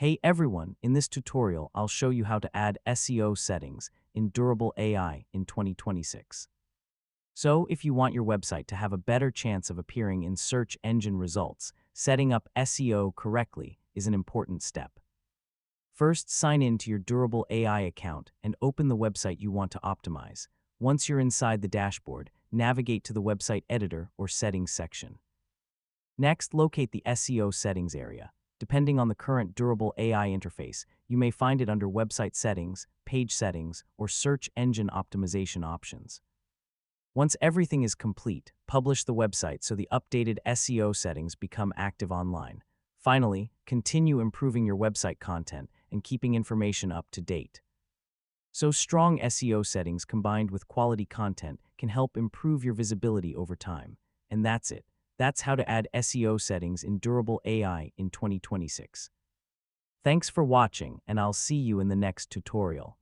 Hey everyone, in this tutorial I'll show you how to add SEO settings in Durable AI in 2026. So, if you want your website to have a better chance of appearing in search engine results, setting up SEO correctly is an important step. First, sign in to your Durable AI account and open the website you want to optimize. Once you're inside the dashboard, navigate to the website editor or settings section. Next, locate the SEO settings area. Depending on the current Durable AI interface, you may find it under Website Settings, Page Settings, or Search Engine Optimization options. Once everything is complete, publish the website so the updated SEO settings become active online. Finally, continue improving your website content and keeping information up to date. So strong SEO settings combined with quality content can help improve your visibility over time. And that's it. That's how to add SEO settings in Durable AI in 2026. Thanks for watching, and I'll see you in the next tutorial.